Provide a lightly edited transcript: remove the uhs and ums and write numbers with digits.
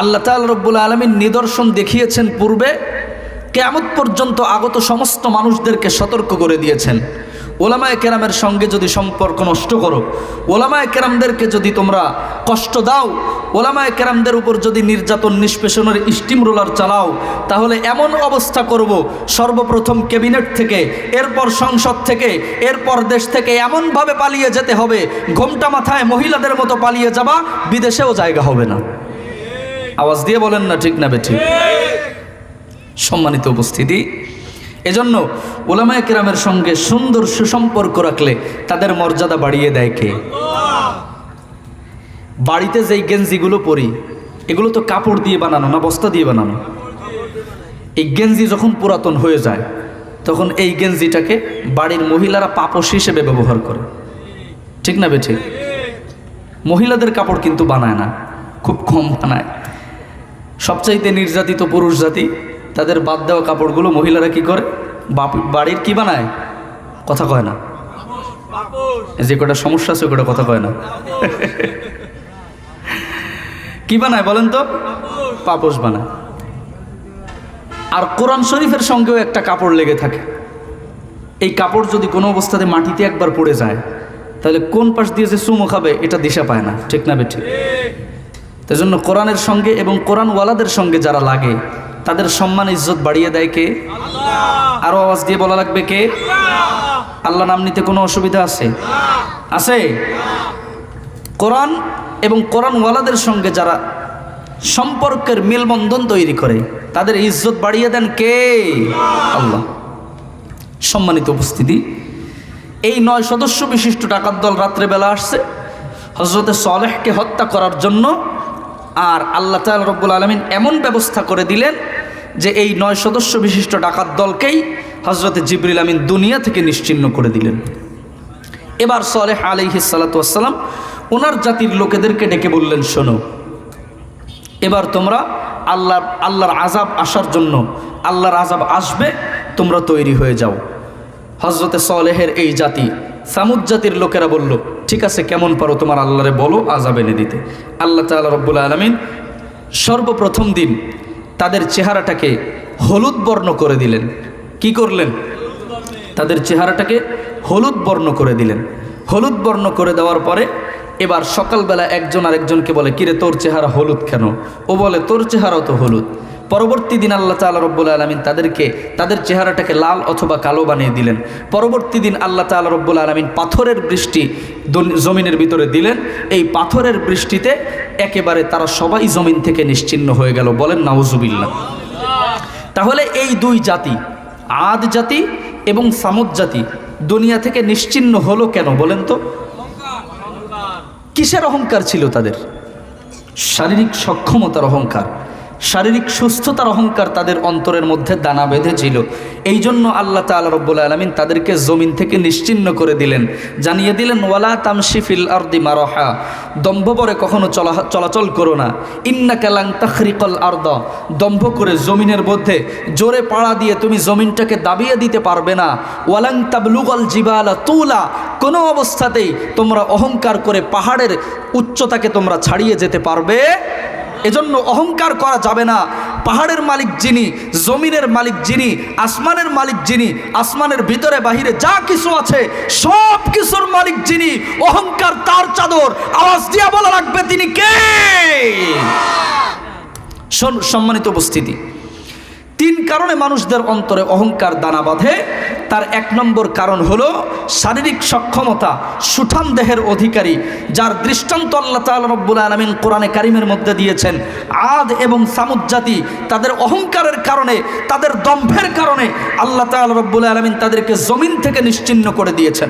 আল্লাহ তাআলা রব্বুল আলামিন নিদর্শন দেখিয়েছেন পূর্বে, কিয়ামত পর্যন্ত আগত সমস্ত মানুষদেরকে সতর্ক করে দিয়েছেন। ওলামায়ে কেরামের সঙ্গে যদি সম্পর্ক নষ্ট করো, ওলামায়ে কেরামদেরকে যদি তোমরা কষ্ট দাও, ওলামায়ে কেরামদের উপর যদি নির্যাতন নিষ্পেষণের স্টিম রোলার চালাও, তাহলে এমন অবস্থা করব, সর্বপ্রথম ক্যাবিনেট থেকে, এরপর সংসদ থেকে, এরপর দেশ থেকে এমনভাবে পালিয়ে যেতে হবে, ঘোমটা মাথায় মহিলাদের মতো পালিয়ে যাবা, বিদেশেও জায়গা হবে না। আওয়াজ দিয়ে বলেন না ঠিক না বেঠিক? সম্মানিত উপস্থিতি, এজন্য উলামায়ে কেরামের সঙ্গে সুন্দর সুসম্পর্ক রাখলে তাদের মর্যাদা বাড়িয়ে দেয় কে? বাড়িতে যেই গেঞ্জিগুলো পরি, এগুলো তো কাপড় দিয়ে বানানো না, বস্তা দিয়ে বানানো। এই গেঞ্জি যখন পুরাতন হয়ে যায়, তখন এই গেঞ্জিটাকে বাড়ির মহিলারা পাপোশ হিসেবে ব্যবহার করে, ঠিক না বেঠিক? মহিলাদের কাপড় কিন্তু বানায় না, খুব কম বানায়। সবচাইতে নির্যাতিত পুরুষ জাতি, তাদের বাদ দেওয়া কাপড়গুলো মহিলারা কি করে? বাড়ির কি বানায়? কথা কয় না, যে কটা সমস্যা আছে ওটা কথা কয় না। কি বানায় বলেন তো? পাপোশ বানায়। আর কোরআন শরীফের সঙ্গেও একটা কাপড় লেগে থাকে। এই কাপড় যদি কোনো অবস্থাতে মাটিতে একবার পড়ে যায়, তাহলে কোন পাশ দিয়ে যে চুমো খাবে এটা দিশা পায় না, ঠিক না বেঠিক? তাই জন্য কোরআনের সঙ্গে এবং কোরআনওয়ালাদের সঙ্গে যারা লাগে, তাদের সম্মান ইজ্জত বাড়িয়ে দেয় কে? আরো আওয়াজ দিয়ে বলা লাগবে কে? আল্লাহ নাম নিতে কোনো অসুবিধা আছে? আছে? কোরআন এবং কোরআনওয়ালাদের সঙ্গে যারা সম্পর্কের মেলবন্ধন তৈরি করে, তাদের ইজ্জত বাড়িয়ে দেন কে? আল্লাহ। সম্মানিত উপস্থিতি, এই 9 সদস্য বিশিষ্ট ডাকাত দল রাত্রেবেলা আসছে হযরতে সালেহকে হত্যা করার জন্য। আর আল্লাহ তাআলা রব্বুল আলামিন এমন ব্যবস্থা করে দিলেন যে এই 9 সদস্য বিশিষ্ট ডাকাত দলকেই হযরতে জিবরিল আমিন দুনিয়া থেকে নিশ্চিহ্ন করে দিলেন। এবার সালেহ আলাইহিস সালাতু ওয়াস সালাম ওনার জাতির লোকেদেরকে ডেকে বললেন, শোনো, এবার তোমরা আল্লাহর আযাব আসার জন্য, আল্লাহর আযাব আসবে, তোমরা তৈরি হয়ে যাও। হযরতে সালেহের এই জাতি, সামুদ জাতির লোকেরা বলল, ঠিক আছে, কেমন পারো তোমার আল্লাহরে বলো আযাব এনে দিতে। আল্লাহ তাআলা রব্বুল আলামিন সর্বপ্রথম দিন তাদের চেহারাটাকে হলুদ বর্ণ করে দিলেন। কি করলেন? তাদের চেহারাটাকে হলুদ বর্ণ করে দিলেন। হলুদ বর্ণ করে দেওয়ার পরে এবার সকালবেলা একজন আরেকজনকে বলে, কিরে তোর চেহারা হলুদ কেন? ও বলে, তোর চেহারাও তো হলুদ। পরবর্তী দিন আল্লাহ তাআলা রব্বুল আলামিন তাদের চেহারাটাকে লাল অথবা কালো বানিয়ে দিলেন। পরবর্তী দিন আল্লাহ তাআলা রব্বুল আলামিন পাথরের বৃষ্টি জমিনের ভিতরে দিলেন। এই পাথরের বৃষ্টিতে একেবারে তারা সবাই জমিন থেকে নিশ্চিহ্ন হয়ে গেল। বলেন নাউজুবিল্লাহ। তাহলে এই দুই জাতি, আদ জাতি এবং সামুদ জাতি, দুনিয়া থেকে নিশ্চিহ্ন হলো কেন বলেন তো? কিসের অহংকার ছিল তাদের? শারীরিক সক্ষমতার অহংকার, শারীরিক সুস্থতার অহংকার তাদের অন্তরের মধ্যে দানা বেঁধেছিল। এই জন্য আল্লাহ তাআলা রব্বুল আলামিন তাদেরকে জমিন থেকে নিশ্চিহ্ন করে দিলেন, জানিয়ে দিলেন, ওয়ালা তামশি ফিল আরদি মারহা, দম্ভ করে কখনো চলাচল করো না। ইন্নাকা লান তাখরিকাল আরদা, দম্ভ করে জমিনের মধ্যে জোরে পাড়া দিয়ে তুমি জমিনটাকে দাবিয়ে দিতে পারবে না। ওয়ালান তাবলুগাল জিবালা তুলা, কোনো অবস্থাতেই তোমরা অহংকার করে পাহাড়ের উচ্চতাকে তোমরা ছাড়িয়ে যেতে পারবে। এজন্য অহংকার করা যাবে না। পাহাড়ের মালিক যিনি, জমিনের মালিক যিনি, আসমানের মালিক যিনি, আসমানের ভিতরে বাহিরে যা কিছু আছে সব কিছুর মালিক যিনি, অহংকার তার চাদর। আওয়াজ দিয়া বলা লাগবে তিনি কে? সম্মানিত উপস্থিতি, 3 কারণে মানুষদের অন্তরে অহংকার দানা বাঁধে। তার 1 নম্বর কারণ হলো শারীরিক সক্ষমতা, সুঠাম দেহের অধিকারী, যার দৃষ্টান্ত আল্লাহ তাআলা রব্বুল আলামিন কোরআনে কারিমের মধ্যে দিয়েছেন। আদ এবং সামুদ জাতি তাদের অহংকারের কারণে, তাদের দম্ভের কারণে আল্লাহ তাআলা রব্বুল আলামিন তাদেরকে জমিন থেকে নিশ্চিহ্ন করে দিয়েছেন।